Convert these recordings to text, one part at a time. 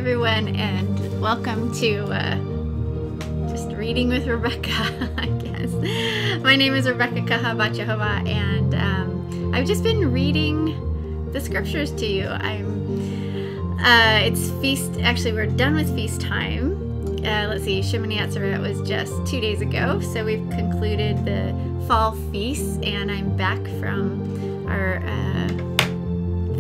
everyone, and welcome to just reading with Rebekah, I guess. My name is Rebekah Bat Jehovah, and I've just been reading the scriptures to you. It's feast. Actually, we're done with feast time. Let's see, Shemini Atzeret was just 2 days ago, so we've concluded the fall feast, and I'm back from our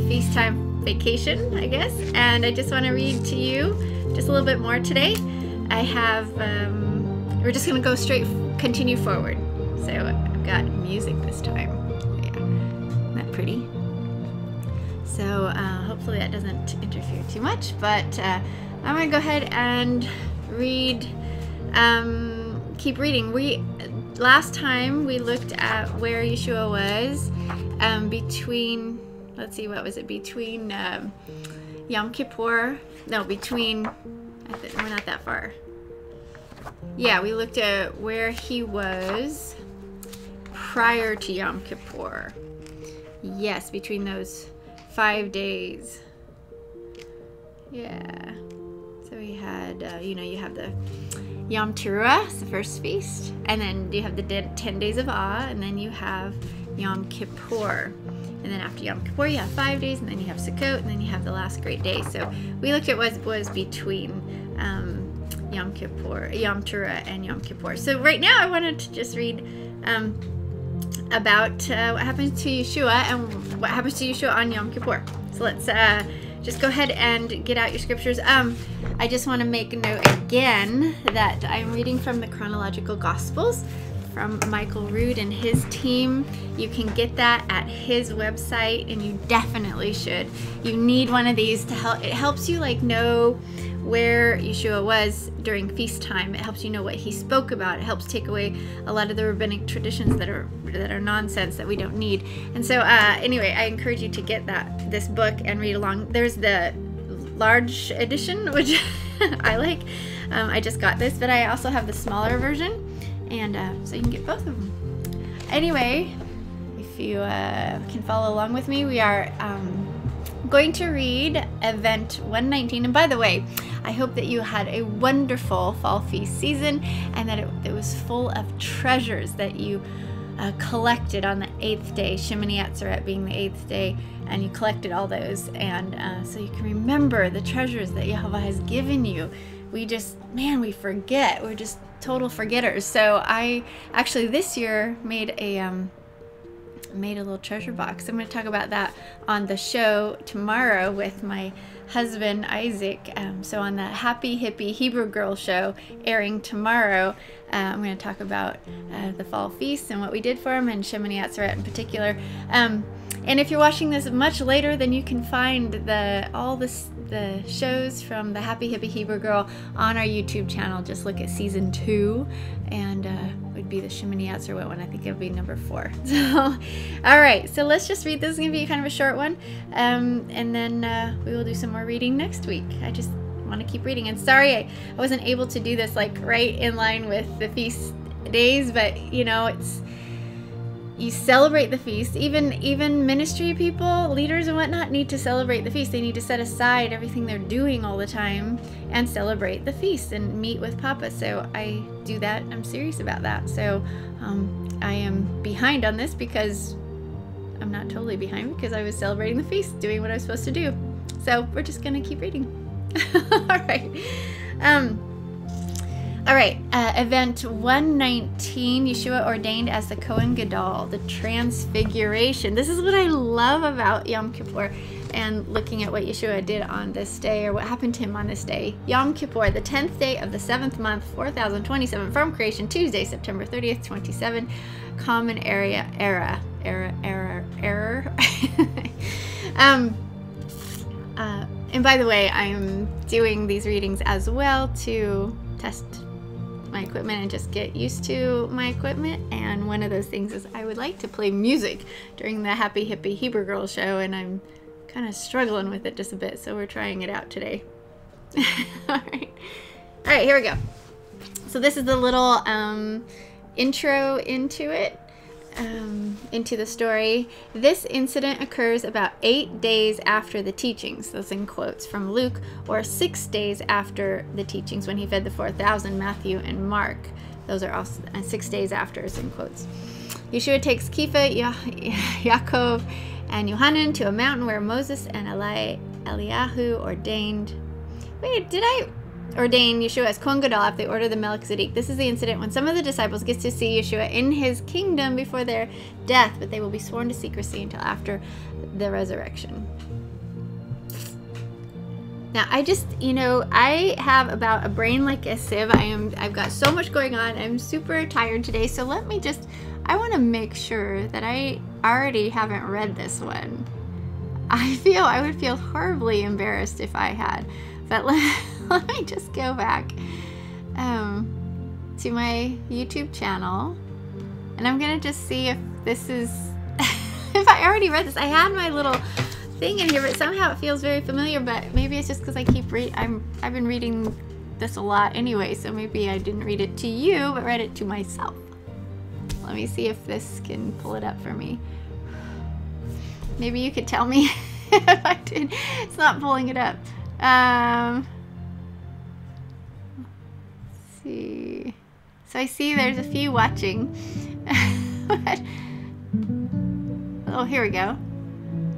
feast time vacation, I guess, and I just want to read to you just a little bit more today. I have, we're just going to go continue forward. So I've got music this time. Yeah, isn't that pretty? So hopefully that doesn't interfere too much, but I'm going to go ahead and read, keep reading. Last time we looked at where Yahshua was between, let's see, what was it? Between Yom Kippur, no, between, we're not that far. Yeah, we looked at where he was prior to Yom Kippur. Yes, between those 5 days. Yeah. So we had, you have the Yom Teruah, it's the first feast, and then you have the 10 days of awe, and then you have Yom Kippur. And then after Yom Kippur, you have 5 days, and then you have Sukkot, and then you have the last great day. So we looked at what was between Yom Teruah, and Yom Kippur. So right now, I wanted to just read about what happens to Yahshua and what happens to Yahshua on Yom Kippur. So let's just go ahead and get out your scriptures. I just want to make a note again that I'm reading from the Chronological Gospels from Michael Rood and his team. You can get that at his website, and you definitely should. You need one of these to help. It helps you know where Yahshua was during feast time. It helps you know what he spoke about. It helps take away a lot of the rabbinic traditions that are nonsense that we don't need. And so anyway, I encourage you to get this book and read along. There's the large edition, which I like. I just got this, but I also have the smaller version. And so you can get both of them. Anyway, if you can follow along with me, we are going to read Event 119. And by the way, I hope that you had a wonderful fall feast season, and that it was full of treasures that you collected on the 8th day, Shemini Atzeret being the 8th day, and you collected all those. And so you can remember the treasures that Yehovah has given you. We forget. We're just total forgetters. So I actually this year made a little treasure box. I'm going to talk about that on the show tomorrow with my husband Isaac. So on the Happy Hippie Hebrew Girl show airing tomorrow, I'm going to talk about the fall feast and what we did for him, and Shemini Atzeret in particular. And if you're watching this much later, then you can find the shows from the Happy Hippie Hebrew Girl on our YouTube channel. Just look at season 2, and it would be the Shemini Atzeret one. I think it would be number 4. So, all right. So let's just read. This is going to be kind of a short one, and then we will do some more reading next week. I just want to keep reading. And sorry, I wasn't able to do this right in line with the feast days, but it's. You celebrate the feast. Even ministry people, leaders and whatnot, need to celebrate the feast. They need to set aside everything they're doing all the time and celebrate the feast and meet with Papa. So I do that. I'm serious about that. So I am behind on this, because I'm not totally behind, because I was celebrating the feast, doing what I was supposed to do. So we're just gonna keep reading. All right. All right, Event 119, Yahshua ordained as the Kohen Gadol, the Transfiguration. This is what I love about Yom Kippur and looking at what Yahshua did on this day, or what happened to him on this day. Yom Kippur, the 10th day of the 7th month, 4027 from creation, Tuesday, September 30th, 27, Common Era. And by the way, I am doing these readings as well to test my equipment and just get used to my equipment. And one of those things is I would like to play music during the Happy Hippie Hebrew Girl show, and I'm kind of struggling with it just a bit, so we're trying it out today. All right, here we go. So this is the little intro into it. into the story, this incident occurs about 8 days after the teachings. Those in quotes from Luke, or 6 days after the teachings when he fed the 4,000, Matthew and Mark. Those are also 6 days after, is in quotes. Yeshua takes Kepha, Yaakov, and Yohanan to a mountain where Moses and Eliyahu ordained Yeshua as Kohen Gadol after the order of the Melchizedek. This is the incident when some of the disciples get to see Yeshua in his kingdom before their death, but they will be sworn to secrecy until after the resurrection. Now, I have about a brain like a sieve. I've got so much going on. I'm super tired today, so I want to make sure that I already haven't read this one. I would feel horribly embarrassed if I had. But let me just go back to my YouTube channel, and I'm gonna just see if this is if I already read this. I had my little thing in here, but somehow it feels very familiar. But maybe it's just because I keep I've been reading this a lot anyway, so maybe I didn't read it to you, but read it to myself. Let me see if this can pull it up for me. Maybe you could tell me if I did. It's not pulling it up. Let's see. So I see there's a few watching. Oh, here we go.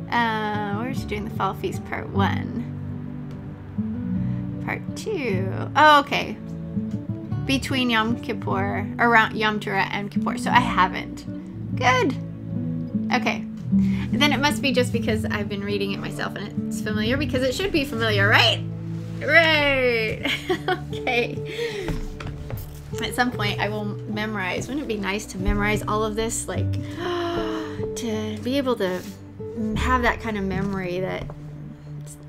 Where's she doing the Fall Feast Part 1? Part 2. Oh, okay. Between Yom Kippur, around Yom Teruah and Kippur. So I haven't. Good. Okay. Then it must be just because I've been reading it myself and it's familiar, because it should be familiar, right? Right. Okay. At some point I will memorize. Wouldn't it be nice to memorize all of this? Like, to be able to have that kind of memory that,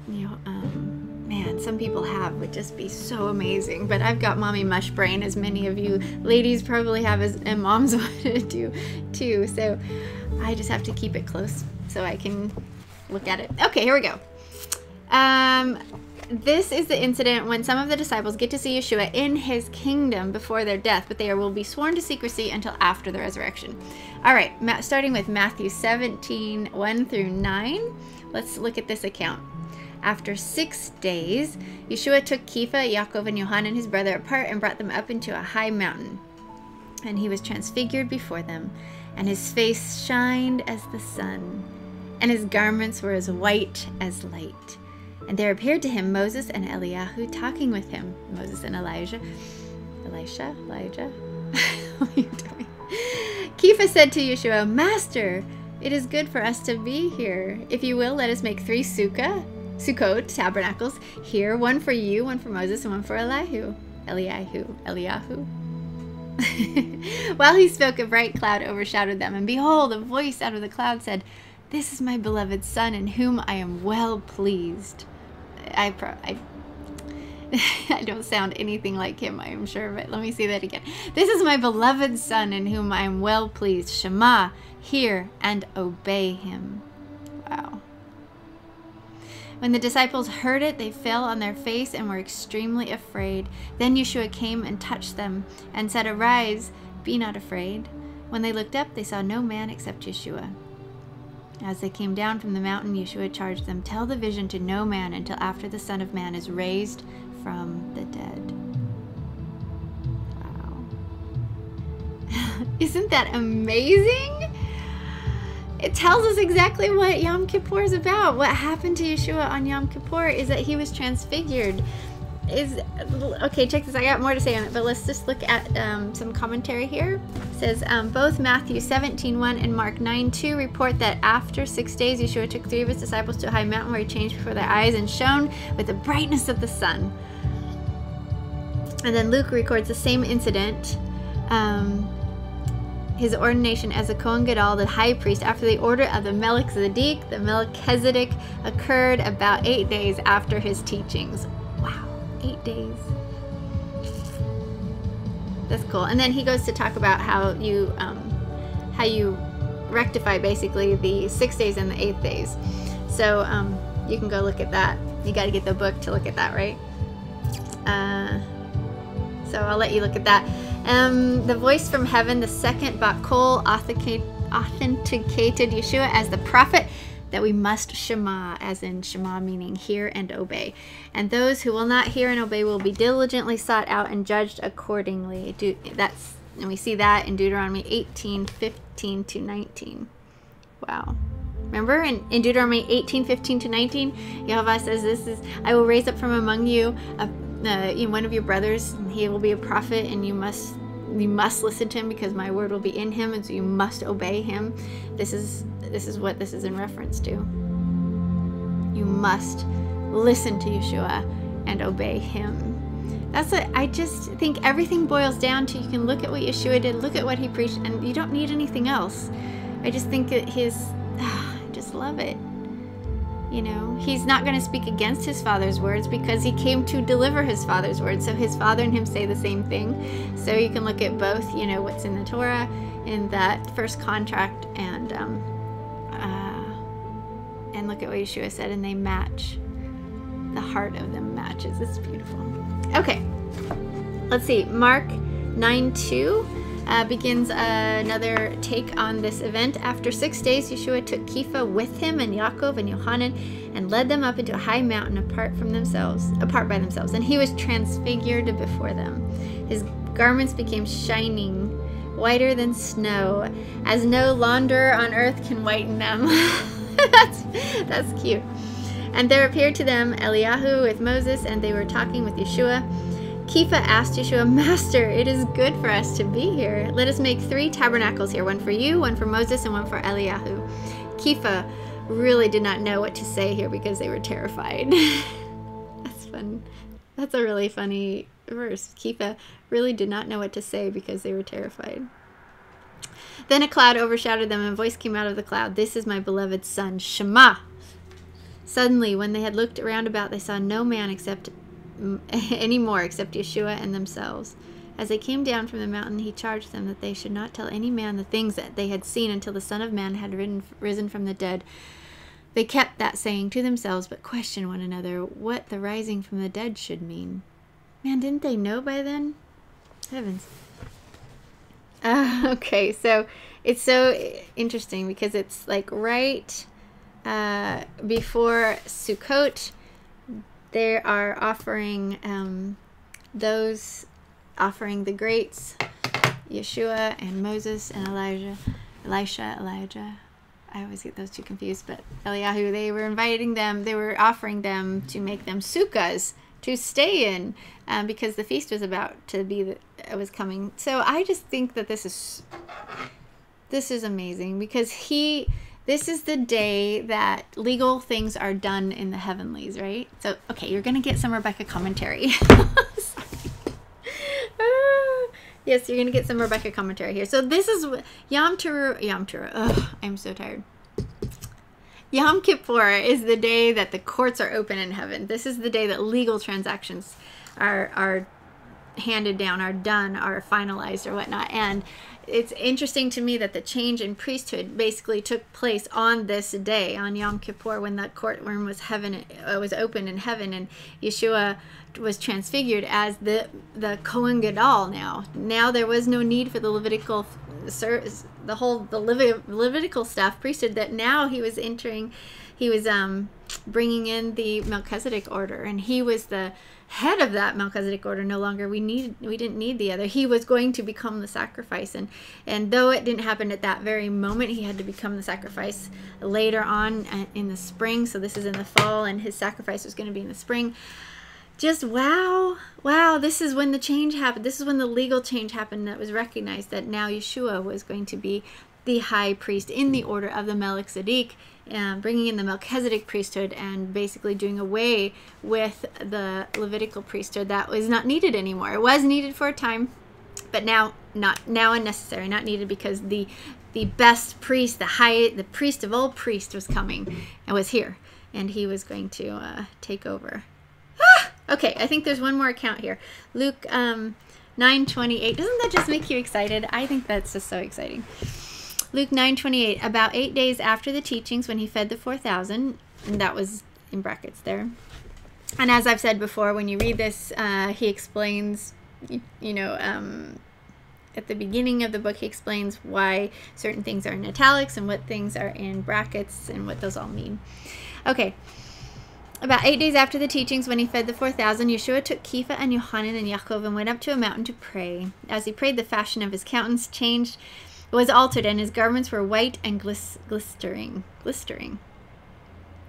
man, some people have, would just be so amazing. But I've got mommy mush brain, as many of you ladies probably have, and moms would do too. So I just have to keep it close so I can look at it. Okay, here we go. This is the incident when some of the disciples get to see Yeshua in his kingdom before their death, but they will be sworn to secrecy until after the resurrection. All right, starting with Matthew 17, 1 through 9. Let's look at this account. After 6 days, Yeshua took Kepha, Yaakov, and Yohanan, his brother, apart and brought them up into a high mountain. And he was transfigured before them, and his face shined as the sun, and his garments were as white as light. And there appeared to him Moses and Eliyahu talking with him. Moses and Elijah. Elijah? What are you doing? Kepha said to Yeshua, Master, it is good for us to be here. If you will, let us make 3 Sukkot, tabernacles, here, one for you, one for Moses, and one for Eliyahu. While he spoke, a bright cloud overshadowed them, and behold, a voice out of the cloud said, This is my beloved Son, in whom I am well pleased. I don't sound anything like him, I am sure, but let me say that again. This is my beloved Son, in whom I am well pleased. Shema, hear, and obey him. Wow. When the disciples heard it, they fell on their face and were extremely afraid. Then Yeshua came and touched them and said, Arise, be not afraid. When they looked up, they saw no man except Yeshua. As they came down from the mountain, Yeshua charged them, Tell the vision to no man until after the Son of Man is raised from the dead. Wow. Isn't that amazing? It tells us exactly what Yom Kippur is about. What happened to Yeshua on Yom Kippur is that he was transfigured. Okay, check this. I got more to say on it, but let's just look at some commentary here. It says, both Matthew 17:1 and Mark 9:2 report that after 6 days, Yeshua took 3 of his disciples to a high mountain where he changed before their eyes and shone with the brightness of the sun. And then Luke records the same incident, his ordination as a Kohen Gadol, the high priest, after the order of the Melchizedek. The Melchizedek occurred about 8 days after his teachings. Wow, 8 days. That's cool. And then he goes to talk about how you rectify basically the 6 days and the 8th days. So you can go look at that. You got to get the book to look at that, right? So I'll let you look at that. The voice from heaven, the second Bakol authenticated Yahshua as the prophet that we must shema, as in shema meaning hear and obey. And those who will not hear and obey will be diligently sought out and judged accordingly. And we see that in Deuteronomy 18:15-19. Wow. Remember in Deuteronomy 18:15-19, Yahweh says I will raise up from among you one of your brothers, and he will be a prophet, and you must listen to him, because my word will be in him, and so you must obey him. This is what this is in reference to. You must listen to Yahshua and obey him. I just think everything boils down to, you can look at what Yahshua did, look at what he preached, and you don't need anything else. I just think that I just love it. You know, he's not going to speak against his Father's words, because he came to deliver his Father's words. So his Father and him say the same thing. So you can look at both, you know, what's in the Torah, in that first contract, and look at what Yahshua said, and they match. The heart of them matches. It's beautiful. Okay, let's see. Mark 9:2 begins another take on this event. After 6 days, Yahshua took Kepha with him, and Yaakov and Yohanan, and led them up into a high mountain apart by themselves. And he was transfigured before them. His garments became shining, whiter than snow, as no launderer on earth can whiten them. That's cute. And there appeared to them Eliyahu with Moses, and they were talking with Yahshua. Kepha asked Yahshua, Master, it is good for us to be here. Let us make 3 tabernacles here, one for you, one for Moses, and one for Eliyahu. Kepha really did not know what to say here, because they were terrified. That's fun. That's a really funny verse. Kepha really did not know what to say, because they were terrified. Then a cloud overshadowed them, and a voice came out of the cloud, This is my beloved son, Shema. Suddenly, when they had looked around about, they saw no man anymore except Yahshua and themselves. As they came down from the mountain, he charged them that they should not tell any man the things that they had seen until the Son of Man had risen from the dead. They kept that saying to themselves, but questioned one another what the rising from the dead should mean. Man, didn't they know by then? Heavens. Okay, so it's so interesting, because it's like right before Sukkot, they are offering those offering the greats, Yahshua and Moses and Elijah. I always get those two confused, but Eliyahu, they were inviting them, they were offering them to make them sukkahs to stay in, because the feast was about to be, was coming. So I just think that this is amazing, because this is the day that legal things are done in the heavenlies, right? So, okay, you're going to get some Rebekah commentary. Yes, you're going to get some Rebekah commentary here. So this is Yom Teruah. Ugh, I'm so tired. Yom Kippur is the day that the courts are open in heaven. This is the day that legal transactions are handed down, are done, are finalized, or whatnot. And it's interesting to me that the change in priesthood basically took place on this day, on Yom Kippur, when the courtroom was open in heaven, and Yahshua was transfigured as the Kohen Gadol. Now there was no need for the Levitical Levitical stuff, priesthood, that now he was entering. He was bringing in the Melchizedek order, and he was the head of that Melchizedek order. No longer we didn't need the other. He was going to become the sacrifice, and though it didn't happen at that very moment, he had to become the sacrifice later on in the spring. So this is in the fall, and his sacrifice was going to be in the spring. Just wow, this is when the change happened. This is when the legal change happened, that was recognized that now Yahshua was going to be the high priest in the order of the Melchizedek, bringing in the Melchizedek priesthood, and basically doing away with the Levitical priesthood that was not needed anymore. It was needed for a time, but now unnecessary, not needed, because the best priest, the priest of all priests, was coming and was here, and he was going to take over. Okay, I think there's one more account here. Luke 9:28. Doesn't that just make you excited? I think that's just so exciting. Luke 9:28. About 8 days after the teachings, when he fed the 4,000, and that was in brackets there. And as I've said before, when you read this, he explains, at the beginning of the book, he explains why certain things are in italics and what things are in brackets and what those all mean. Okay. About 8 days after the teachings, when he fed the 4,000, Yahshua took Kepha and Yohanan and Yaakov and went up to a mountain to pray. As he prayed, the fashion of his countenance was altered, and his garments were white and glistering.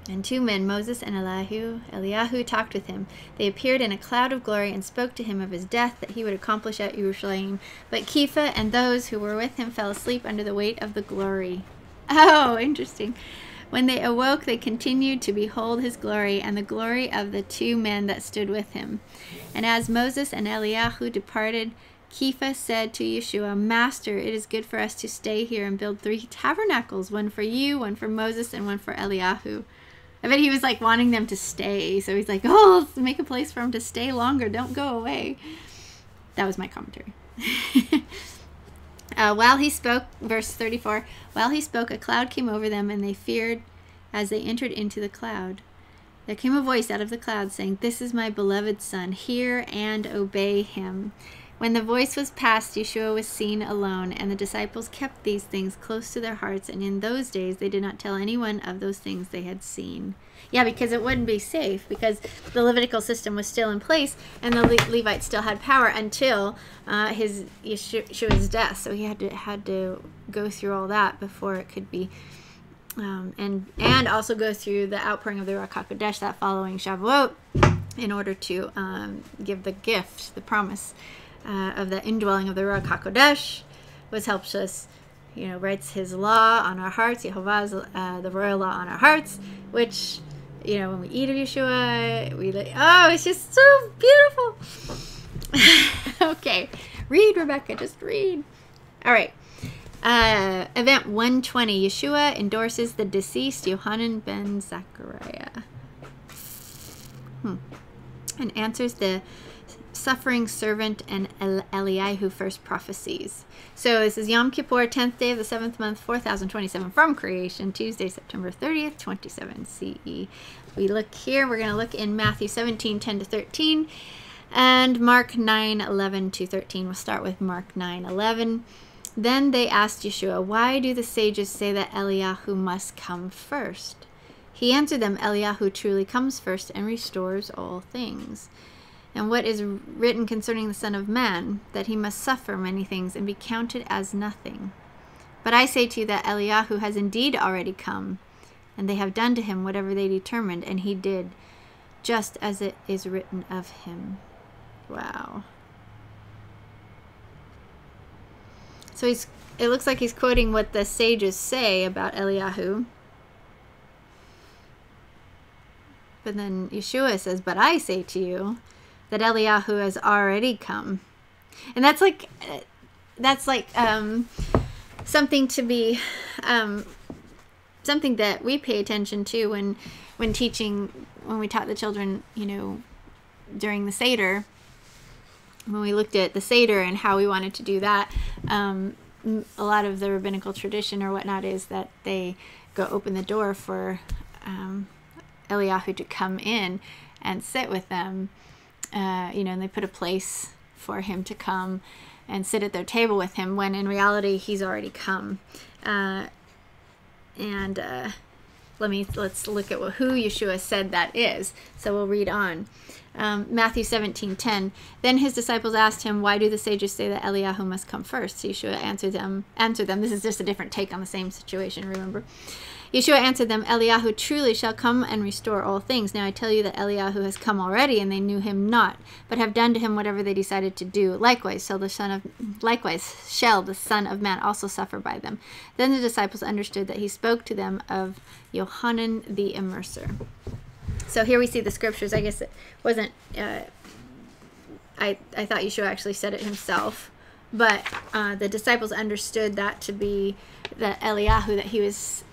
And 2 men, Moses and Eliyahu, talked with him. They appeared in a cloud of glory and spoke to him of his death that he would accomplish at Jerusalem. But Kepha and those who were with him fell asleep under the weight of the glory. Oh, interesting. When they awoke, they continued to behold his glory and the glory of the 2 men that stood with him. And as Moses and Eliyahu departed, Kepha said to Yahshua, Master, it is good for us to stay here and build 3 tabernacles, one for you, one for Moses, and one for Eliyahu. I bet he was like wanting them to stay. So he's like, oh, let's make a place for them to stay longer. Don't go away. That was my commentary. While he spoke, verse 34, while he spoke, a cloud came over them, and they feared as they entered into the cloud. There came a voice out of the cloud saying, This is my beloved Son. Hear and obey him. When the voice was past, Yahshua was seen alone, and the disciples kept these things close to their hearts, and in those days they did not tell anyone of those things they had seen. Yeah, because it wouldn't be safe, because the Levitical system was still in place, and the Levites still had power until Yeshua's death. So he had to go through all that before it could be, and also go through the outpouring of the Ruach HaKodesh that following Shavuot, in order to give the gift, the promise of the indwelling of the Ruach HaKodesh, which helps us, writes his law on our hearts, Yehovah's the royal law on our hearts, which, when we eat of Yahshua, it's just so beautiful. Okay, read, Rebekah, just read. All right. Event 120, Yahshua endorses the deceased Yohanan ben Zechariah. And answers the suffering servant and Eliyahu first prophecies. So this is Yom Kippur, 10th day of the 7th month, 4027 from creation, Tuesday, September 30th, 27 CE. We look here, we're going to look in Matthew 17, 10 to 13, and Mark 9, 11 to 13. We'll start with Mark 9, 11. Then they asked Yahshua, Why do the sages say that Eliyahu must come first? He answered them, Eliyahu truly comes first and restores all things. And what is written concerning the Son of Man, that he must suffer many things and be counted as nothing. But I say to you that Eliyahu has indeed already come, and they have done to him whatever they determined, and he did, just as it is written of him. Wow. So it looks like he's quoting what the sages say about Eliyahu. But then Yahshua says, but I say to you that Eliyahu has already come. And that's like something to be, something that we pay attention to when teaching, when we taught the children, during the Seder, when we looked at the Seder and how we wanted to do that. A lot of the rabbinical tradition or whatnot is that they go open the door for Eliyahu to come in and sit with them, and they put a place for him to come and sit at their table with him, when in reality he's already come. Let's look at who Yahshua said that is. So we'll read on. Matthew 17:10. Then his disciples asked him, Why do the sages say that Eliyahu must come first? Yahshua answered them. This is just a different take on the same situation, remember? Yahshua answered them, Eliyahu truly shall come and restore all things. Now I tell you that Eliyahu has come already, and they knew him not, but have done to him whatever they decided to do. Likewise shall the Son of Man also suffer by them. Then the disciples understood that he spoke to them of Yohanan the Immerser. So here we see the scriptures. I guess it wasn't, I thought Yahshua actually said it himself, but the disciples understood that to be the Eliyahu that he was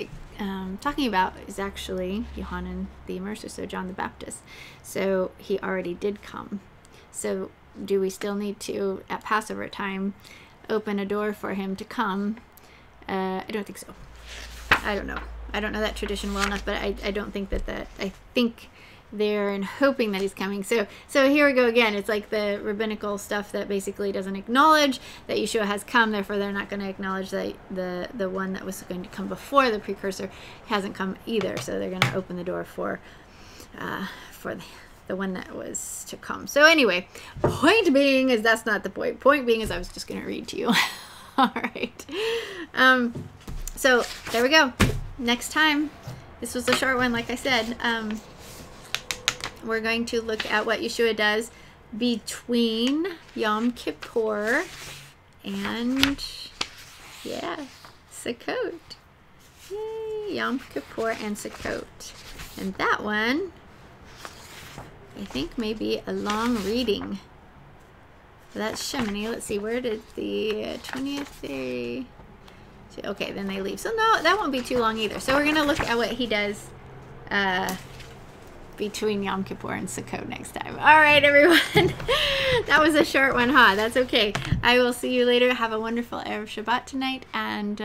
talking about is actually Yohanan the Immerser, so John the Baptist. So he already did come. So do we still need to, at Passover time, open a door for him to come? I don't think so. I don't know. I don't know that tradition well enough, but I don't think that I think there and hoping that he's coming. So here we go again. It's like the rabbinical stuff that basically doesn't acknowledge that Yeshua has come. Therefore, they're not going to acknowledge that the one that was going to come before the precursor hasn't come either. So they're going to open the door for the one that was to come. So anyway, point being is that's not the point. Point being is I was just going to read to you. All right. So there we go. Next time, this was a short one, like I said. We're going to look at what Yeshua does between Yom Kippur and, yeah, Sukkot. Yay, Yom Kippur and Sukkot. And that one, I think, may be a long reading. So that's Shemini. Let's see, where did the 20th? Okay, then they leave. So no, that won't be too long either. So we're going to look at what he does between Yom Kippur and Sukkot next time. All right, everyone. That was a short one, huh? That's okay. I will see you later. Have a wonderful Erev Shabbat tonight and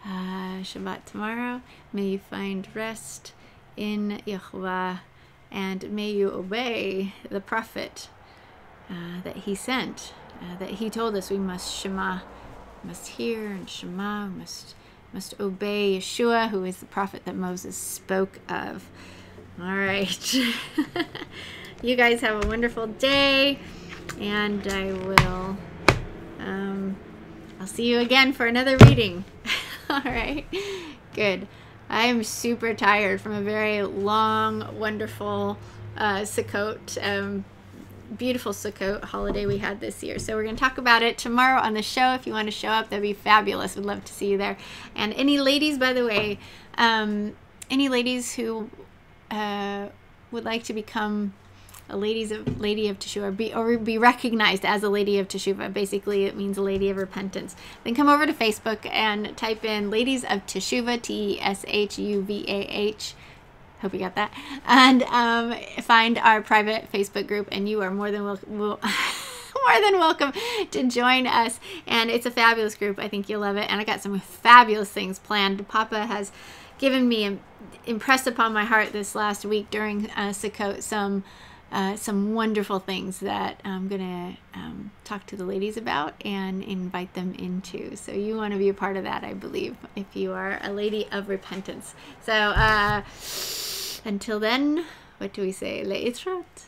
Shabbat tomorrow. May you find rest in Yahshua, and may you obey the prophet that he sent, that he told us we must Shema, must hear and Shema, must obey Yeshua, who is the prophet that Moses spoke of. All right. You guys have a wonderful day, and I will I'll see you again for another reading. All right. Good. I am super tired from a very long, wonderful Sukkot, beautiful Sukkot holiday we had this year. So we're going to talk about it tomorrow on the show. If you want to show up, that'd be fabulous. We'd love to see you there. And any ladies, by the way, any ladies who would like to become a lady of Teshuvah, or be recognized as a lady of Teshuvah. Basically, it means a lady of repentance. Then come over to Facebook and type in Ladies of Teshuvah, TESHUVAH. Hope you got that. And find our private Facebook group, and you are more than welcome to join us. And it's a fabulous group. I think you'll love it. And I got some fabulous things planned. Papa has given me, impressed upon my heart this last week during Sukkot, some wonderful things that I'm going to talk to the ladies about and invite them into. So you want to be a part of that, I believe, if you are a lady of repentance. So until then, what do we say? Le'itrat.